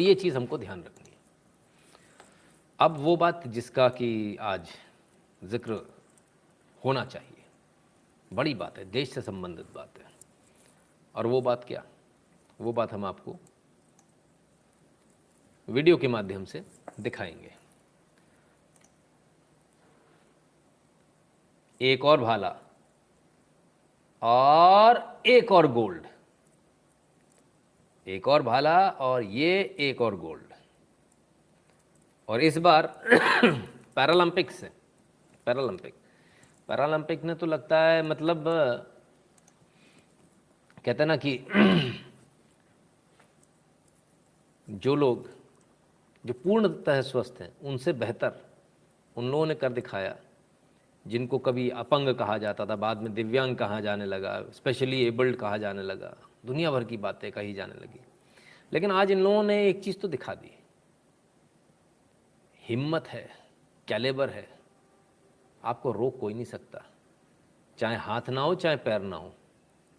ये चीज़ हमको ध्यान रखनी है। अब वो बात जिसका कि आज जिक्र होना चाहिए, बड़ी बात है, देश से संबंधित बात है। और वो बात क्या? वो बात हम आपको वीडियो के माध्यम से दिखाएंगे। एक और भाला और एक और गोल्ड, एक और भाला और ये एक और गोल्ड। और इस बार पैरालंपिक्स है, पैरालंपिक ने तो लगता है मतलब कहते हैं ना कि जो लोग जो पूर्णतः स्वस्थ हैं उनसे बेहतर उन लोगों ने कर दिखाया। जिनको कभी अपंग कहा जाता था, बाद में दिव्यांग कहा जाने लगा, स्पेशली एबल्ड कहा जाने लगा, दुनिया भर की बातें कही जाने लगी। लेकिन आज इन लोगों ने एक चीज़ तो दिखा दी, हिम्मत है, कैलेबर है, आपको रोक कोई नहीं सकता। चाहे हाथ ना हो चाहे पैर ना हो,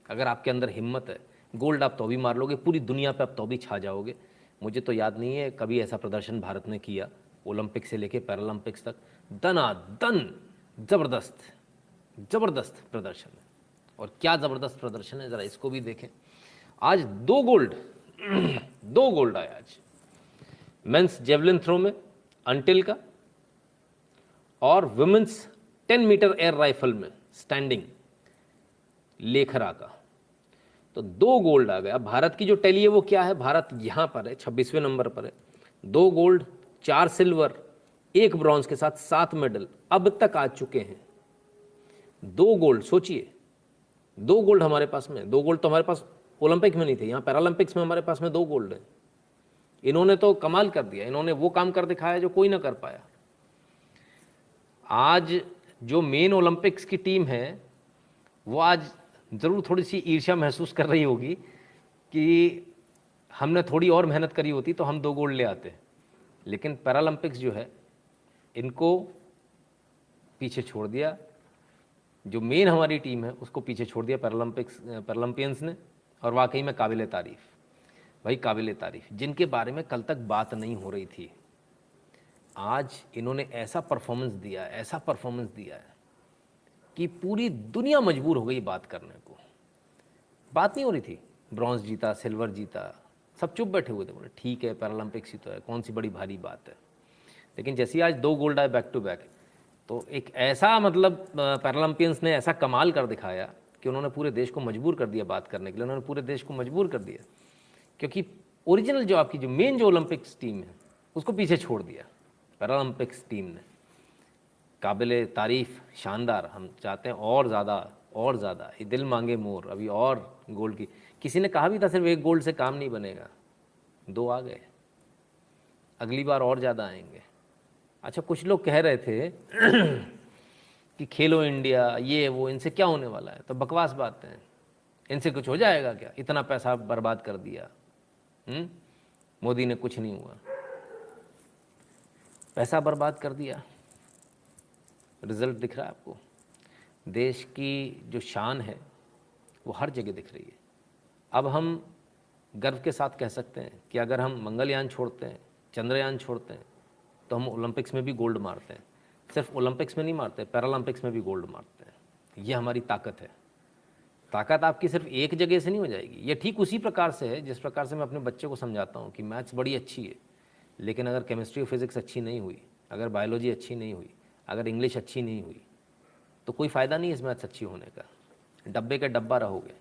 अगर आपके अंदर हिम्मत है, गोल्ड आप तो भी मार लोगे, पूरी दुनिया पे आप तो भी छा जाओगे। मुझे तो याद नहीं है कभी ऐसा प्रदर्शन भारत ने किया, ओलंपिक से लेके पैरालंपिक्स तक दनादन ज़बरदस्त प्रदर्शन है। और क्या ज़बरदस्त प्रदर्शन है, ज़रा इसको भी देखें। आज 2 गोल्ड 2 गोल्ड आया आज मेंस जेवलिन थ्रो में अंटिल का, और वुमेन्स 10 मीटर एयर राइफल में स्टैंडिंग लेखरा का। तो 2 गोल्ड आ गए। अब भारत की जो टैली है वो क्या है, भारत यहाँ पर है 26वें नंबर पर है, 2 गोल्ड 4 सिल्वर 1 ब्रॉन्ज के साथ 7 मेडल अब तक आ चुके हैं। 2 गोल्ड, सोचिए 2 गोल्ड हमारे पास में, 2 गोल्ड तो हमारे पास ओलंपिक में नहीं थे, यहाँ पैरालंपिक्स में हमारे पास में 2 गोल्ड है। इन्होंने तो कमाल कर दिया, इन्होंने वो काम कर दिखाया जो कोई ना कर पाया। आज जो मेन ओलंपिक्स की टीम है वो आज ज़रूर थोड़ी सी ईर्ष्या महसूस कर रही होगी कि हमने थोड़ी और मेहनत करी होती तो हम 2 गोल्ड ले आते। लेकिन पैरालंपिक्स जो है इनको पीछे छोड़ दिया, जो मेन हमारी टीम है उसको पीछे छोड़ दिया पैरालंपियंस ने। और वाकई में काबिल तारीफ़, भाई काबिल तारीफ़, जिनके बारे में कल तक बात नहीं हो रही थी, आज इन्होंने ऐसा परफॉर्मेंस दिया है कि पूरी दुनिया मजबूर हो गई बात करने को। बात नहीं हो रही थी, ब्रॉन्ज जीता, सिल्वर जीता, सब चुप बैठे हुए थे, बोले ठीक है पैरालंपिक्स ही तो है, कौन सी बड़ी भारी बात है। लेकिन जैसे आज 2 गोल्ड आए बैक टू बैक, तो एक ऐसा मतलब पैरालंपियंस ने ऐसा कमाल कर दिखाया कि उन्होंने पूरे देश को मजबूर कर दिया बात करने के लिए, उन्होंने पूरे देश को मजबूर कर दिया। क्योंकि ओरिजिनल जो आपकी जो मेन जो ओलंपिक्स टीम है उसको पीछे छोड़ दिया पैरालंपिक्स टीम ने। काबिल तारीफ़, शानदार। हम चाहते हैं और ज़्यादा, ये दिल मांगे मोर, अभी और गोल्ड की। किसी ने कहा भी था सिर्फ 1 गोल्ड से काम नहीं बनेगा, 2 आ गए, अगली बार और ज़्यादा आएंगे। अच्छा, कुछ लोग कह रहे थे कि खेलो इंडिया ये वो, इनसे क्या होने वाला है, तो बकवास बात है, इनसे कुछ हो जाएगा क्या, इतना पैसा बर्बाद कर दिया। मोदी ने कुछ नहीं हुआ, पैसा बर्बाद कर दिया, रिजल्ट दिख रहा है आपको। देश की जो शान है वो हर जगह दिख रही है। अब हम गर्व के साथ कह सकते हैं कि अगर हम मंगलयान छोड़ते हैं, चंद्रयान छोड़ते हैं, तो हम ओलंपिक्स में भी गोल्ड मारते हैं। सिर्फ ओलंपिक्स में नहीं मारते, पैरालंपिक्स में भी गोल्ड मारते हैं। ये हमारी ताकत है। ताकत आपकी सिर्फ एक जगह से नहीं हो जाएगी। ये ठीक उसी प्रकार से है जिस प्रकार से मैं अपने बच्चे को समझाता हूँ कि मैथ्स बड़ी अच्छी है, लेकिन अगर केमिस्ट्री और फिज़िक्स अच्छी नहीं हुई, अगर बायोलॉजी अच्छी नहीं हुई, अगर इंग्लिश अच्छी नहीं हुई, तो कोई फ़ायदा नहीं है इस मैथ्स अच्छी होने का, डब्बे का डब्बा रहोगे।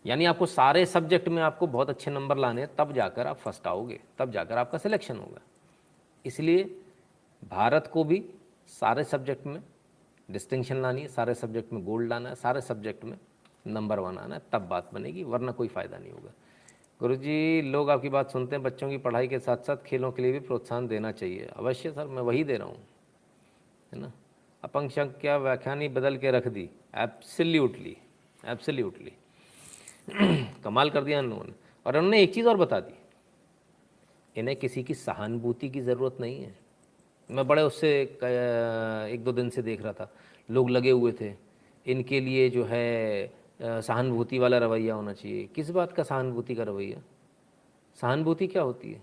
यानी आपको सारे सब्जेक्ट में आपको बहुत अच्छे नंबर लाने हैं, तब जाकर आप फर्स्ट आओगे, तब जाकर आपका सिलेक्शन होगा। इसलिए भारत को भी सारे सब्जेक्ट में डिस्टिंक्शन लानी है, सारे सब्जेक्ट में गोल्ड लाना है, सारे सब्जेक्ट में नंबर 1 आना है, तब बात बनेगी, वरना कोई फ़ायदा नहीं होगा। गुरुजी, लोग आपकी बात सुनते हैं, बच्चों की पढ़ाई के साथ साथ खेलों के लिए भी प्रोत्साहन देना चाहिए। अवश्य सर, मैं वही दे रहा हूँ, है ना। अपंग संख्या व्याख्यान ही बदल के रख दी, एब्सोल्युटली कमाल कर दिया इन लोगों ने। और उन्होंने एक चीज़ और बता दी, इन्हें किसी की सहानुभूति की ज़रूरत नहीं है। मैं बड़े उससे 1-2 दिन से देख रहा था, लोग लगे हुए थे, इनके लिए जो है सहानुभूति वाला रवैया होना चाहिए। किस बात का सहानुभूति का रवैया? सहानुभूति क्या होती है?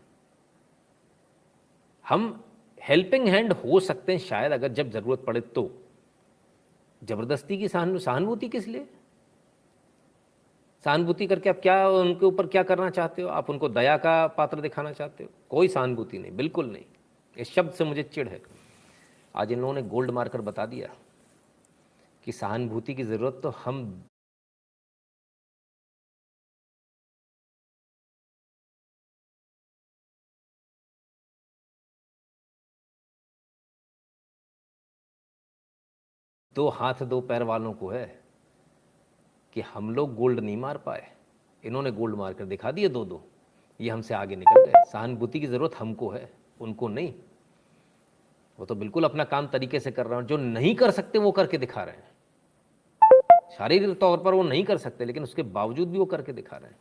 हम हेल्पिंग हैंड हो सकते हैं शायद, अगर जब ज़रूरत पड़े तो। ज़बरदस्ती की सहानुभूति किस लिए? सहानुभूति करके आप क्या उनके ऊपर क्या करना चाहते हो? आप उनको दया का पात्र दिखाना चाहते हो? कोई सहानुभूति नहीं, बिल्कुल नहीं। इस शब्द से मुझे चिढ़ है। आज इन लोगों ने गोल्ड मार्कर बता दिया कि सहानुभूति की ज़रूरत तो हम दो हाथ दो पैर वालों को है कि हम लोग गोल्ड नहीं मार पाए, इन्होंने गोल्ड मार कर दिखा दिए दो दो, ये हमसे आगे निकल गए। सहानुभूति की ज़रूरत हमको है, उनको नहीं। वो तो बिल्कुल अपना काम तरीके से कर रहे हैं, जो नहीं कर सकते वो करके दिखा रहे हैं। शारीरिक तौर पर वो नहीं कर सकते, लेकिन उसके बावजूद भी वो करके दिखा रहे हैं।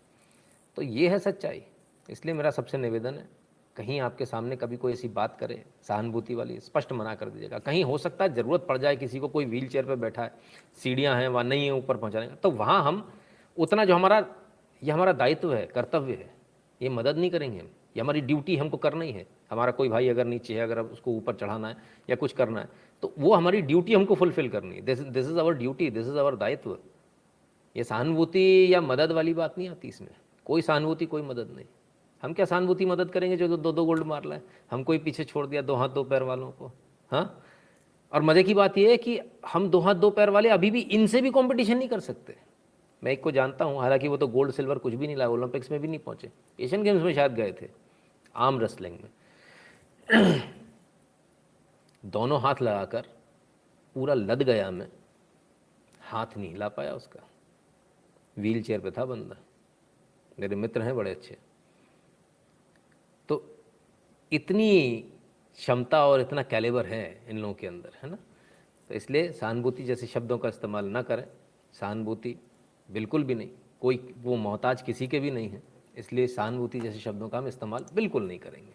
तो ये है सच्चाई। इसलिए मेरा सबसे निवेदन है, कहीं आपके सामने कभी कोई ऐसी बात करे सहानुभूति वाली, स्पष्ट मना कर दीजिएगा। कहीं हो सकता है ज़रूरत पड़ जाए किसी को, कोई व्हील चेयर पर बैठा है, सीढ़ियाँ हैं वहाँ नहीं है ऊपर पहुँचाने का, तो वहाँ हम उतना जो ये हमारा दायित्व है, कर्तव्य है, ये मदद नहीं करेंगे हम, ये हमारी ड्यूटी हमको करना ही है। हमारा कोई भाई अगर नीचे है, अगर उसको ऊपर चढ़ाना है या कुछ करना है, तो वो हमारी ड्यूटी हमको फुलफिल करनी है। This is our duty, this is our दायित्व। ये सहानुभूति या मदद वाली बात नहीं आती इसमें। कोई सहानुभूति कोई मदद नहीं। हम क्या सहानुभूति मदद करेंगे जो दो दो गोल्ड मार लाए? हमको ही पीछे छोड़ दिया दो हाथ दो पैर वालों को। हाँ, और मज़े की बात यह है कि हम दो हाथ दो पैर वाले अभी भी इनसे भी कंपटीशन नहीं कर सकते। मैं एक को जानता हूँ, हालांकि वो तो गोल्ड सिल्वर कुछ भी नहीं लाया, ओलंपिक्स में भी नहीं पहुँचे, एशियन गेम्स में शायद गए थे, आर्म रेसलिंग में। दोनों हाथ लगाकर पूरा लद गया मैं, हाथ नहीं हिला पाया उसका। व्हील चेयर पे था बंदा, मेरे मित्र हैं बड़े अच्छे। तो इतनी क्षमता और इतना कैलिबर है इन लोगों के अंदर, है ना। तो इसलिए सहानुभूति जैसे शब्दों का इस्तेमाल ना करें। सहानुभूति बिल्कुल भी नहीं, कोई वो मोहताज किसी के भी नहीं है, इसलिए सहानुभूति जैसे शब्दों का हम इस्तेमाल बिल्कुल नहीं करेंगे।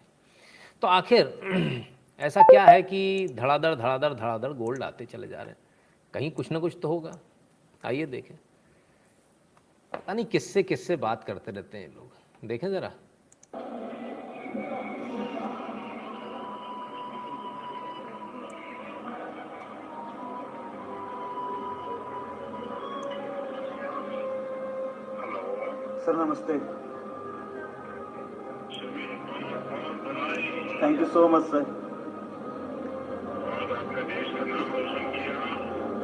तो आखिर ऐसा क्या है कि धड़ाधड़ धड़ाधड़ धड़ाधड़ गोल्ड आते चले जा रहे हैं? कहीं कुछ ना कुछ तो होगा। आइए देखें। पता नहीं किससे किससे बात करते रहते हैं लोग, देखें ज़रा। सर नमस्ते। Thank you so much sir.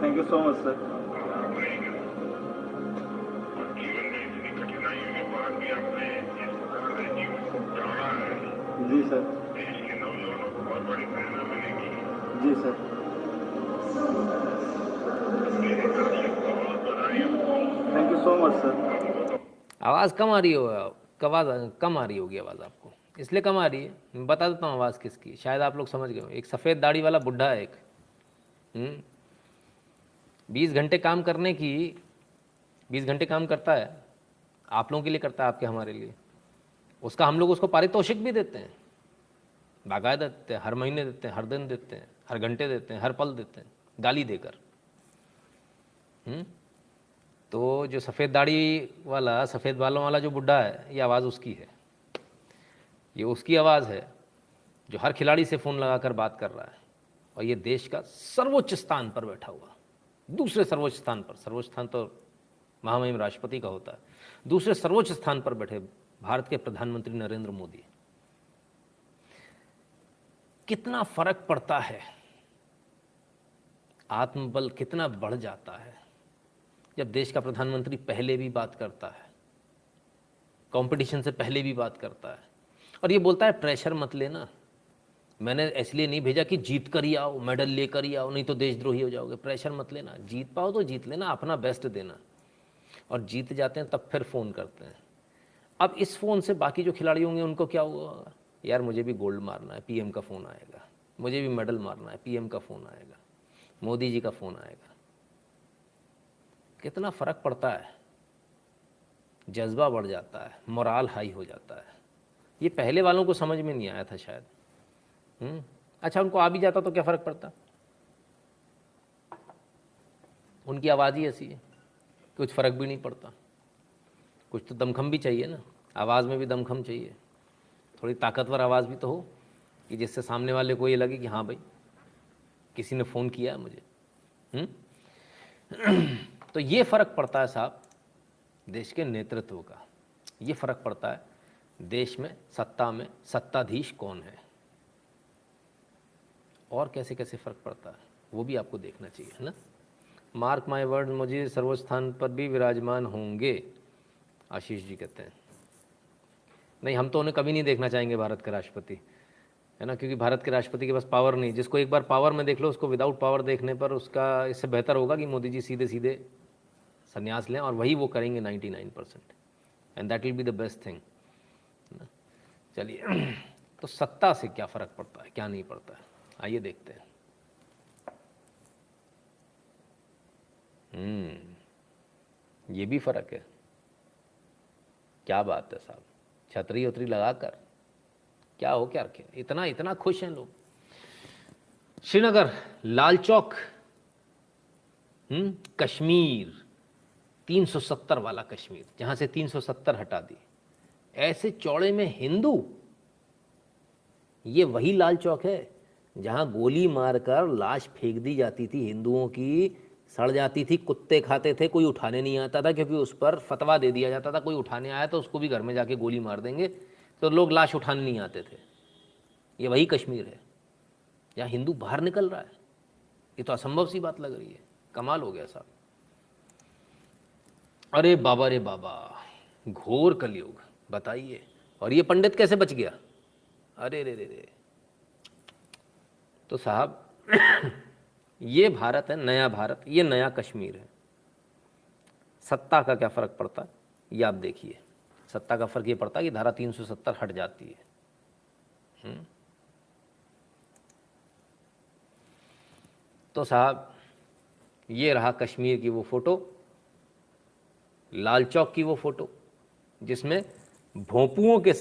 Thank you so much sir. जी सर। जी sir. Thank you so much sir. आवाज़ कम आ रही हो, कम आ रही होगी आवाज़ आपको, इसलिए कम आ रही है। मैं बता देता हूँ आवाज़ किसकी, शायद आप लोग समझ गए हो। एक सफ़ेद दाढ़ी वाला बुढ़ा है, एक 20 घंटे काम करने की 20 घंटे काम करता है, आप लोगों के लिए करता है, आपके हमारे लिए। उसका हम लोग उसको पारितोषिक भी देते हैं, बाकायदा देते हैं, हर महीने देते हैं, हर दिन देते हैं, हर घंटे देते हैं, हर पल देते हैं, गाली देकर। तो जो सफ़ेद दाढ़ी वाला, सफ़ेद बालों वाला जो बुढ़ा है, ये आवाज़ उसकी है। ये उसकी आवाज़ है जो हर खिलाड़ी से फ़ोन लगाकर बात कर रहा है, और ये देश का सर्वोच्च स्थान पर बैठा हुआ, दूसरे सर्वोच्च स्थान पर, सर्वोच्च स्थान तो महामहिम राष्ट्रपति का होता है, दूसरे सर्वोच्च स्थान पर बैठे भारत के प्रधानमंत्री नरेंद्र मोदी। कितना फर्क पड़ता है, आत्मबल कितना बढ़ जाता है जब देश का प्रधानमंत्री पहले भी बात करता है, कंपटीशन से पहले भी बात करता है, और ये बोलता है प्रेशर मत लेना, मैंने इसलिए नहीं भेजा कि जीत कर ही आओ, मेडल लेकर ही आओ, नहीं तो देशद्रोही हो जाओगे। प्रेशर मत लेना, जीत पाओ तो जीत लेना, अपना बेस्ट देना। और जीत जाते हैं तब फिर फ़ोन करते हैं। अब इस फ़ोन से बाकी जो खिलाड़ी होंगे उनको क्या हुआ, यार मुझे भी गोल्ड मारना है, पीएम का फ़ोन आएगा, मुझे भी मेडल मारना है, पीएम का फ़ोन आएगा, मोदी जी का फ़ोन आएगा। कितना फ़र्क पड़ता है, जज्बा बढ़ जाता है, मोराल हाई हो जाता है। ये पहले वालों को समझ में नहीं आया था शायद। अच्छा, उनको आ भी जाता तो क्या फ़र्क पड़ता, उनकी आवाज़ ही ऐसी है, कुछ फ़र्क भी नहीं पड़ता। कुछ तो दमखम भी चाहिए ना, आवाज़ में भी दमखम चाहिए, थोड़ी ताकतवर आवाज़ भी तो हो। कि जिससे सामने वाले को ये लगे कि हाँ भाई किसी ने फ़ोन किया है मुझे। तो ये फ़र्क पड़ता है साहब देश के नेतृत्व का, ये फ़र्क पड़ता है देश में सत्ताधीश कौन है, और कैसे कैसे फ़र्क पड़ता है वो भी आपको देखना चाहिए, है ना। मार्क माय वर्ड, मुझे सर्वोच्च स्थान पर भी विराजमान होंगे, आशीष जी कहते हैं। नहीं, हम तो उन्हें कभी नहीं देखना चाहेंगे भारत के राष्ट्रपति, है ना, क्योंकि भारत के राष्ट्रपति के पास पावर नहीं। जिसको एक बार पावर में देख लो उसको विदाउट पावर देखने पर उसका, इससे बेहतर होगा कि मोदी जी सीधे सीधे संन्यास लें, और वही वो करेंगे 99%, and that will be the best thing. चलिए, तो सत्ता से क्या फ़र्क पड़ता है, क्या नहीं पड़ता है, आइए देखते हैं। ये भी फ़र्क है, क्या बात है साहब, छतरी उतरी लगाकर क्या हो क्या रखे, इतना इतना खुश हैं लोग। श्रीनगर, लाल चौक, कश्मीर, 370 वाला कश्मीर, जहां से 370 हटा दी, ऐसे चौड़े में हिंदू, ये वही लाल चौक है जहां गोली मारकर लाश फेंक दी जाती थी हिंदुओं की, सड़ जाती थी, कुत्ते खाते थे, कोई उठाने नहीं आता था, क्योंकि उस पर फतवा दे दिया जाता था कोई उठाने आया तो उसको भी घर में जाके गोली मार देंगे, तो लोग लाश उठाने नहीं आते थे। ये वही कश्मीर है जहाँ हिंदू बाहर निकल रहा है। ये तो असंभव सी बात लग रही है, कमाल हो गया साहब। अरे बाबा रे बाबा, घोर कलयुग, बताइए। और ये पंडित कैसे बच गया, अरे रे रे रे। तो साहब ये भारत है, नया भारत, ये नया कश्मीर है। सत्ता का क्या फ़र्क पड़ता है ये आप देखिए। सत्ता का फ़र्क ये पड़ता है कि धारा 370 हट जाती है। तो साहब ये रहा कश्मीर की वो फ़ोटो, लाल चौक की वो फ़ोटो, जिसमें भोंपुओं के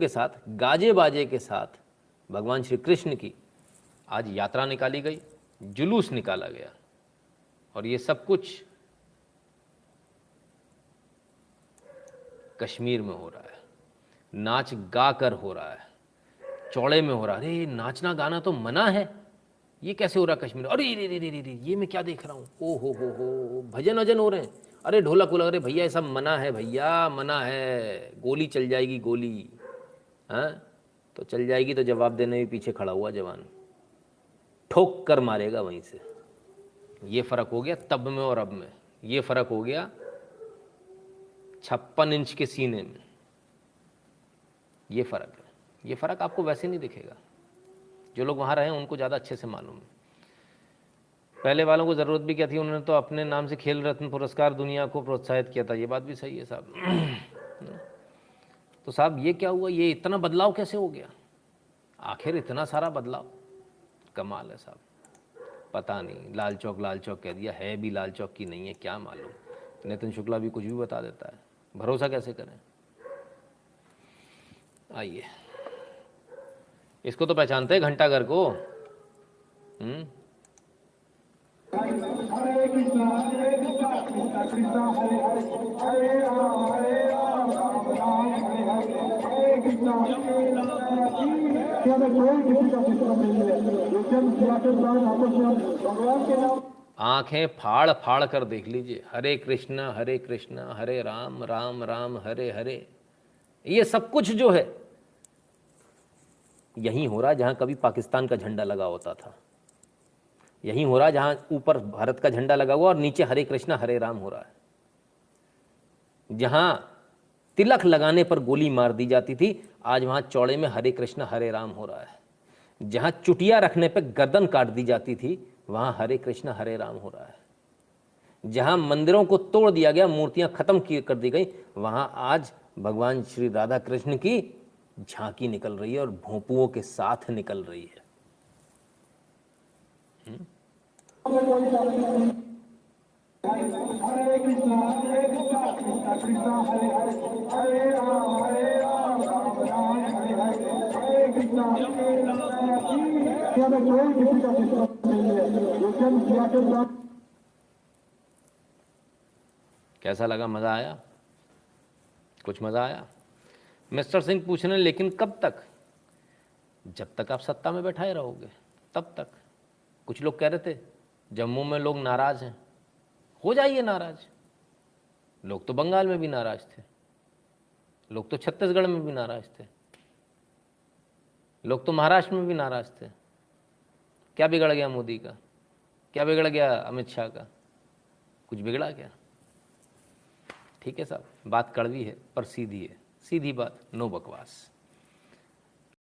साथ गाजे बाजे के साथ भगवान श्री कृष्ण की आज यात्रा निकाली गई, जुलूस निकाला गया, और ये सब कुछ कश्मीर में हो रहा है। नाच गा कर हो रहा है, चौड़े में हो रहा है। अरे नाचना गाना तो मना है, ये कैसे हो रहा है कश्मीर? अरे रे रे रे रे, ये मैं क्या देख रहा हूँ, ओ हो, भजन वजन हो रहे हैं, अरे ढोलक वोलक, अरे भैया ये सब मना है, भैया मना है, गोली चल जाएगी, गोली, हाँ तो चल जाएगी, तो जवाब देने भी पीछे खड़ा हुआ जवान ठोक कर मारेगा वहीं से। ये फ़र्क हो गया तब में और अब में, ये फ़र्क हो गया 56 इंच के सीने में, ये फ़र्क है। ये फ़र्क आपको वैसे नहीं दिखेगा, जो लोग वहाँ रहे हैं उनको ज़्यादा अच्छे से मालूम है। पहले वालों को ज़रूरत भी क्या थी, उन्होंने तो अपने नाम से खेल रत्न पुरस्कार दुनिया को प्रोत्साहित किया था, ये बात भी सही है साहब। तो साहब ये क्या हुआ, ये इतना बदलाव कैसे हो गया, आखिर इतना सारा बदलाव, कमाल है साहब। पता नहीं, लाल चौक कह दिया, है भी लाल चौक की नहीं है, क्या मालूम। नितिन शुक्ला भी कुछ भी बता देता है, भरोसा कैसे करें। आइए, इसको तो पहचानते हैं घंटाघर को। आंखें फाड़ फाड़ कर देख लीजिए, हरे कृष्णा हरे राम राम राम हरे हरे। ये सब कुछ जो है यहीं हो रहा है जहां कभी पाकिस्तान का झंडा लगा होता था, यहीं हो रहा है जहां ऊपर भारत का झंडा लगा हुआ और नीचे हरे कृष्णा हरे राम हो रहा है, जहां तिलक लगाने पर गोली मार दी जाती थी, आज वहां चौड़े में हरे कृष्णा हरे राम हो रहा है, जहां चुटिया रखने पर गर्दन काट दी जाती थी, वहां हरे कृष्णा हरे राम हो रहा है, जहां मंदिरों को तोड़ दिया गया, मूर्तियां खत्म कर दी गई, वहां आज भगवान श्री राधा कृष्ण की झांकी निकल रही है और भोंपुओं के साथ निकल रही है। कैसा लगा, मज़ा आया? कुछ मज़ा आया? मिस्टर सिंह पूछ रहे हैं लेकिन कब तक? जब तक आप सत्ता में बैठाए रहोगे तब तक। कुछ लोग कह रहे थे जम्मू में लोग नाराज़ हैं, हो जाइए नाराज़। लोग तो बंगाल में भी नाराज़ थे, लोग तो छत्तीसगढ़ में भी नाराज़ थे, लोग तो महाराष्ट्र में भी नाराज़ थे। क्या बिगड़ गया मोदी का? क्या बिगड़ गया अमित शाह का? कुछ बिगड़ा क्या? ठीक है साहब, बात कड़वी है पर सीधी है, सीधी बात, नो बकवास।